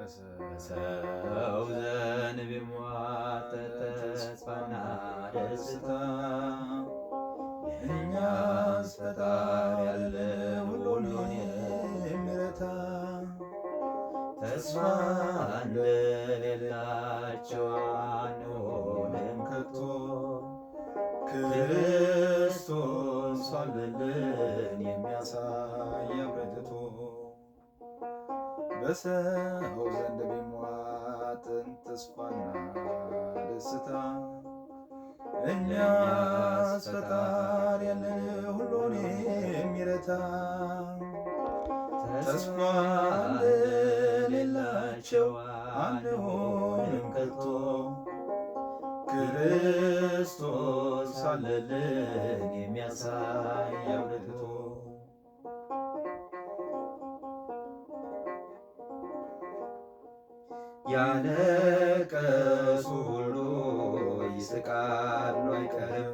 በሰው ዘንድ ቢሟጠጥ ተስፋና ደስታ እኛስ ፈጣሪ ያለ ሁሉን የሚረታ ተስፋ እንደሌላቸው አንሆንም ከቶ ክርስቶስ አለልን የሚያሳይ አብረትቶ በሰው ዘንድ ቢሟጠን ተስፋና ደስታ እኛስ ፈጣሪ ያለን ሁሉን የሚረታ ተስፋ እንደሌላቸው አንሆንም ከቶ ክርስቶስ አለልን የሚያሳይ አብረትቶ ያለቀሱ ሁሉ ይስቃሉ አይቀርም፣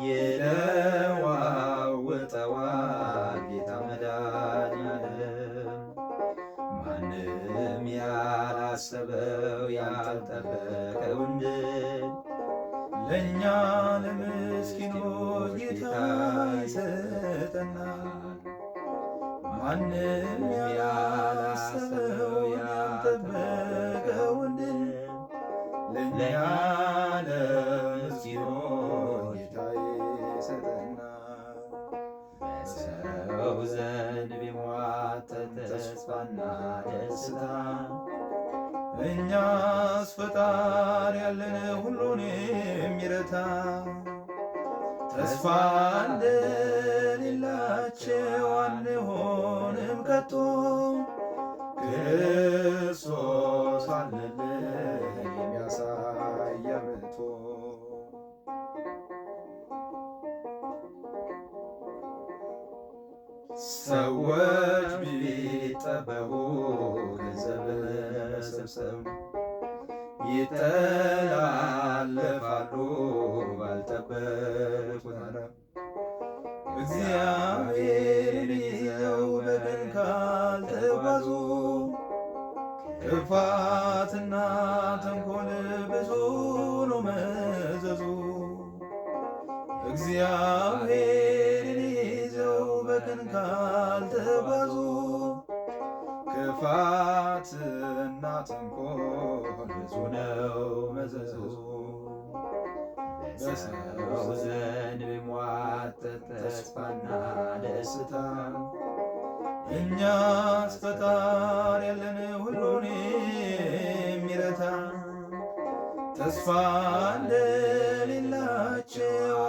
ይለዋውጠዋል ጌታ መድኃኒዓለም። ማንም ያላሰበው ያልጠበቀውን ድል ለእኛ ለምስኪኖች ጌታ ይሰጠናል። ማንም ያላሰበው ያልጠበቀውን ድል ለእኛ ለምስኪኖች ጌታ ይሰጠናል። በሰው ዘንድ ቢሟጠጥ ተስፋና ደስታ እኛስ ፈጣሪ ያለን ሁሉን የሚረታ ተስፋ እንደሌላቸው አንሆንም ከቶ ክርስቶስ አለልን የሚያሳይ አብርቶ ሰዎች ቢጠበቡ ገንዘብ መሰብሰብ ይተላለፋሉ ባልጠበቁት ዓለም። እግዚአብሔርን ይዘው በቅን ካልተጓዙ ክፋትና ተንኮል ብዙ ነው መዘዙ። እግዚአብሔርን ይዘው በቅን ካልተጓዙ ክፋትና ተንኮል ብዙ ነው መዘዙ። በሰው ዘንድ ቢሟጠጥ ተስፋና ደስታ እኛስ ፈጣሪ ያለን ሁሉን የሚረታ ተስፋ እንደሌላቸው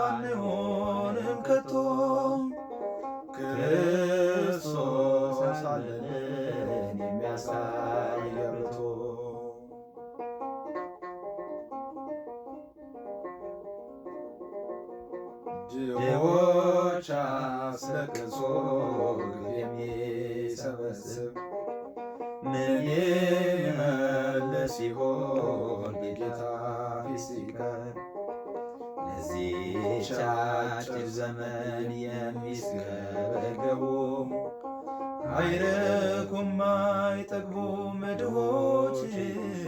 አንሆንም ከቶ ክርስቶስ አለልን የሚያሳይ አብርቶ ድሆች አስለቅሶ የሚሰበስብ ምን ይመልስ ሲሆን ጌታ ፊት ሲቀርብ? ለዚህች አጭር ዘመን የሚስገበገቡ አይረኩም አይጠግቡም ድሆች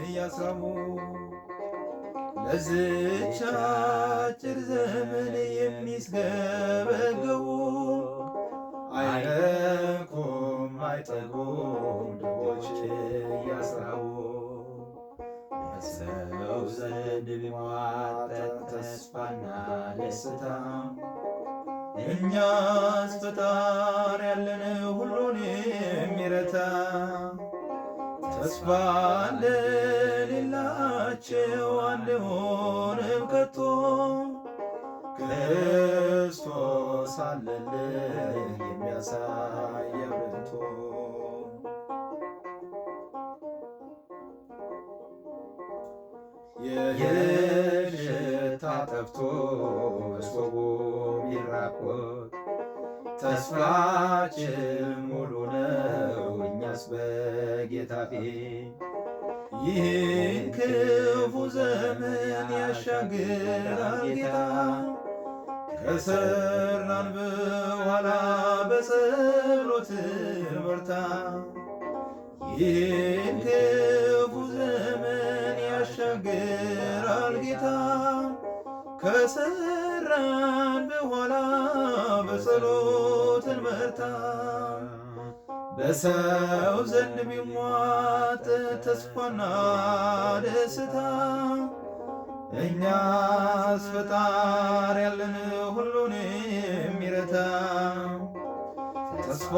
እያስራቡ። ለዚህች አጭር ዘመን የሚስገበገቡ አይረኩም አይጠግቡም ድሆች እያስራቡ። በሰው ዘንድ ቢሟጠጥ ተስፋና ደስታ እኛስ ፈጣሪ ያለን ሁሉን የሚረታ ተስፋ እንደሌላቸው አንሆንም ከቶ ክርስቶስ አለልን የሚያሳይ አብርቶ የእህል ሽታ ጠፍቶ መሶቡ ቢራቆት ተስፋችን ሙሉ ነው እኛስ በጌታ ፊት። ይህን ክፉ ዘመን ያሻግራል ጌታ ከሰራን በኋላ በጸሎት በርታ። ይህን ክፉ ዘመን ያሻግራል ጌታ። ከሰራን በኋላ በጸሎት እንበርታ። በሰው ዘንድ ቢሟጠጥ ተስፋና ደስታ፣ እኛስ ፈጣሪ ያለን ሁሉን የሚረታ። ተስፋ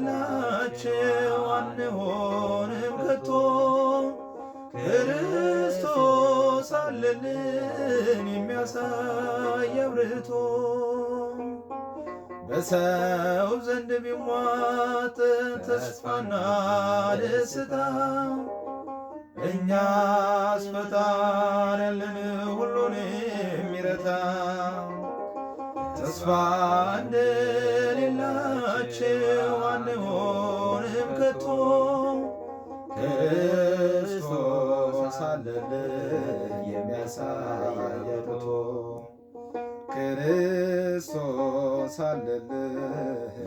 እንደሌላቸው አንሆንም ከቶ፣ ክርስቶስ አለልን የሚያሳይ አብርቶ። በሰው ዘንድ ቢሟጠጥ ተስፋና ደስታ፣ እኛስ ፈጣሪ ያለን ሁሉን የሚረታ። ተስፋ እንደሌላቸው አንሆንም ከቶ፣ ክርስቶስ አለልን የሚያሳይ አብርቶ። ክርስቶስ አለልን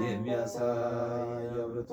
የሚያሳይ አብርቶ።